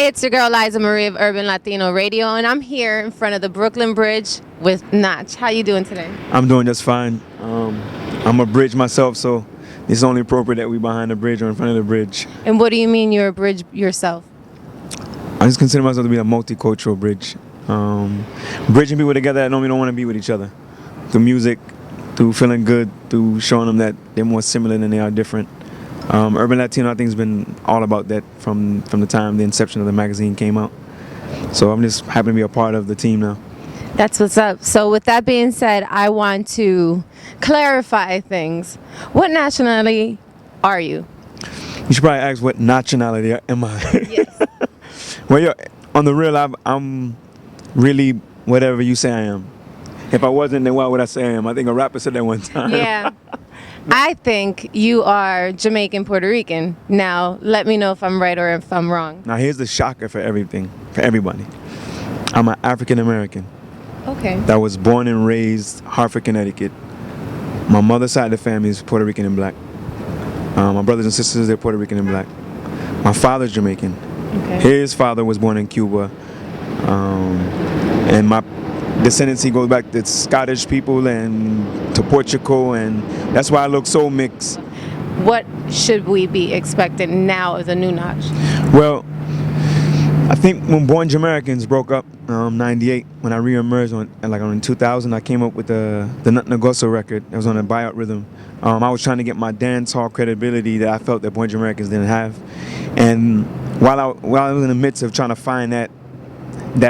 Hey, it's your girl Liza Marie of Urban Latino Radio, and I'm here in front of the Brooklyn Bridge with Notch. How you doing today? I'm doing just fine. I'm a bridge myself, so it's only appropriate that we behind the bridge or in front of the bridge. And what do you mean you're a bridge yourself? I just consider myself to be a multicultural bridge. Bridging people together that normally don't want to be with each other. Through music, through feeling good, through showing them that they're more similar than they are different. Urban Latino, I think, has been all about that from the time the inception of the magazine came out. So I'm just happy to be a part of the team now. That's what's up. So with that being said, I want to clarify things. What nationality are you? You should probably ask, what nationality am I? Yes. Well, on the real, I'm really whatever you say I am. If I wasn't, then why would I say I am? I think a rapper said that one time. Yeah. I think you are Jamaican Puerto Rican. Now, let me know if I'm right or if I'm wrong. Now, here's the shocker for everybody. I'm an African American. Okay. That was born and raised Hartford, Connecticut. My mother's side of the family is Puerto Rican and black. My brothers and sisters, they're Puerto Rican and black. My father's Jamaican. Okay. His father was born in Cuba. And my descendancy goes back to Scottish people and to Portugal, and that's why I look so mixed. What should we be expecting now of the new Notch? Well, I think when Born Jamaicans broke up, 98, when I re-emerged in 2000, I came up with the Nut Negoso record. It was on a buyout rhythm. I was trying to get my dance hall credibility that I felt that Born Jamaicans didn't have. And while I was in the midst of trying to find that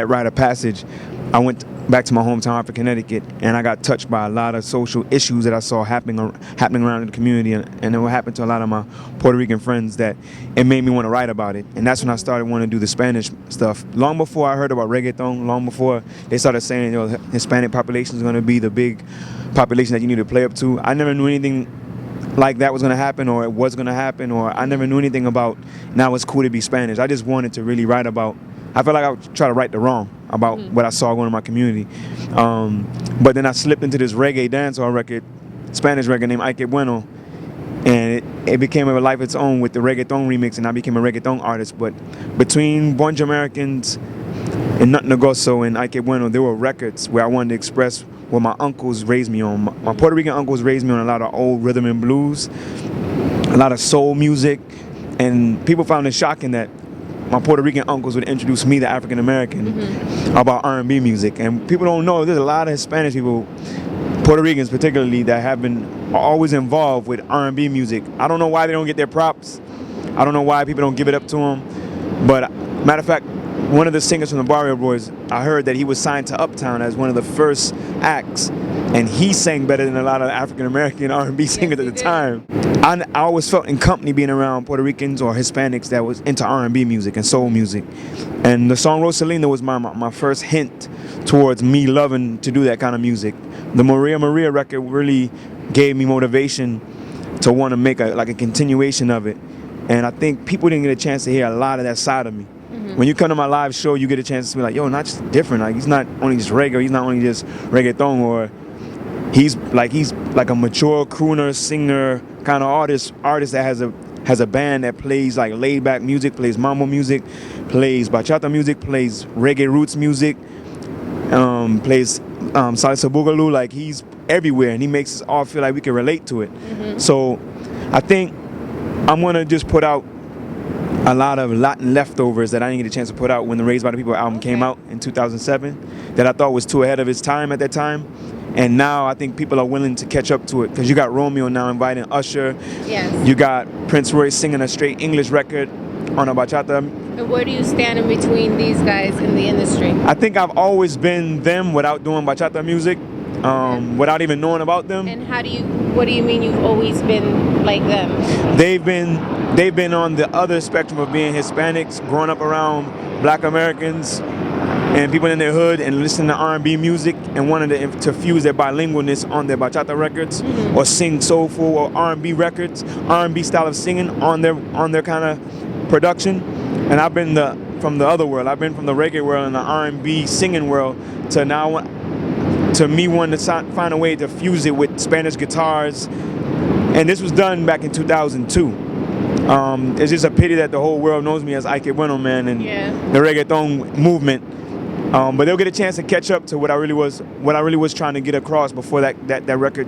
rite of passage, I went back to my hometown, Hartford, Connecticut, and I got touched by a lot of social issues that I saw happening around in the community, and it would happen to a lot of my Puerto Rican friends that it made me want to write about it. And that's when I started wanting to do the Spanish stuff. Long before I heard about reggaeton, long before they started saying, Hispanic population is going to be the big population that you need to play up to, I never knew anything like that was going to happen, or it was going to happen, or I never knew anything about now it's cool to be Spanish. I just wanted to really write about, I felt like I would try to right the wrong about what I saw going on in my community. But then I slipped into this reggae dancehall record, Spanish record named Ike Bueno, and it became a life of its own with the reggaeton remix, and I became a reggaeton artist. But between Born Jamaicans and Nut Negoso and Ike Bueno, there were records where I wanted to express what my uncles raised me on. My Puerto Rican uncles raised me on a lot of old rhythm and blues, a lot of soul music, and people found it shocking that my Puerto Rican uncles would introduce me, the African American, about R&B music. And people don't know, there's a lot of Hispanic people, Puerto Ricans particularly, that have been always involved with R&B music. I don't know why they don't get their props. I don't know why people don't give it up to them. But matter of fact, one of the singers from the Barrio Boys, I heard that he was signed to Uptown as one of the first acts, and he sang better than a lot of African American R&B singers at the time. I always felt in company being around Puerto Ricans or Hispanics that was into R&B music and soul music. And the song Rosalina was my first hint towards me loving to do that kind of music. The Maria Maria record really gave me motivation to want to make a continuation of it. And I think people didn't get a chance to hear a lot of that side of me. When you come to my live show, you get a chance to be like, yo, Notch is different. Like, he's not only just reggae, he's not only just reggaeton, or he's like a mature crooner, singer kind of artist that has a band that plays like laid back music, plays mambo music, plays bachata music, plays reggae roots music, plays salsa boogaloo. Like, he's everywhere, and he makes us all feel like we can relate to it. So I think I'm gonna just put out a lot of Latin leftovers that I didn't get a chance to put out when the Raised by the People album came out in 2007, that I thought was too ahead of its time at that time. And now I think people are willing to catch up to it, because you got Romeo now inviting Usher. Yes. You got Prince Royce singing a straight English record on a bachata. And where do you stand in between these guys in the industry? I think I've always been them without doing bachata music, without even knowing about them. And what do you mean you've always been like them? They've been on the other spectrum of being Hispanics, growing up around Black Americans and people in their hood, and listening to R&B music and wanting to fuse their bilingualness on their bachata records, or sing soulful or R&B records, R&B style of singing on their kind of production. And I've been from the other world. I've been from the reggae world and the R&B singing world to now, to me wanting to find a way to fuse it with Spanish guitars. And this was done back in 2002. It's just a pity that the whole world knows me as Ike Bueno, man, and the reggaeton movement. But they'll get a chance to catch up to what I really was trying to get across before that record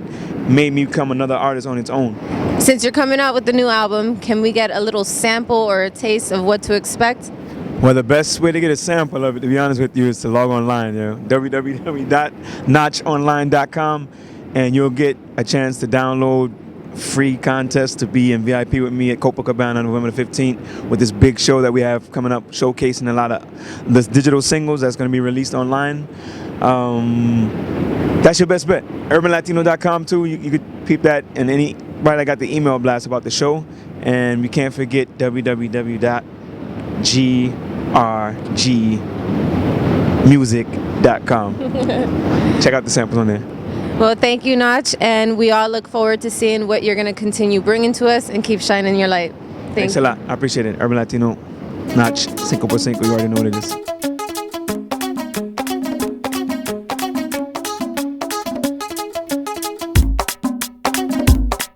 made me become another artist on its own. Since you're coming out with the new album, can we get a little sample or a taste of what to expect? Well, the best way to get a sample of it, to be honest with you, is to log online, www.notchonline.com, and you'll get a chance to download free contest to be in VIP with me at Copacabana on November the 15th with this big show that we have coming up, showcasing a lot of the digital singles that's going to be released online. That's your best bet. UrbanLatino.com too. You could peep that, and anybody that got the email blast about the show. And you can't forget www.grgmusic.com. Check out the samples on there. Well, thank you, Notch, and we all look forward to seeing what you're going to continue bringing to us, and keep shining your light. Thanks a lot. I appreciate it. Urban Latino, Notch, 5x5, you already know what it is.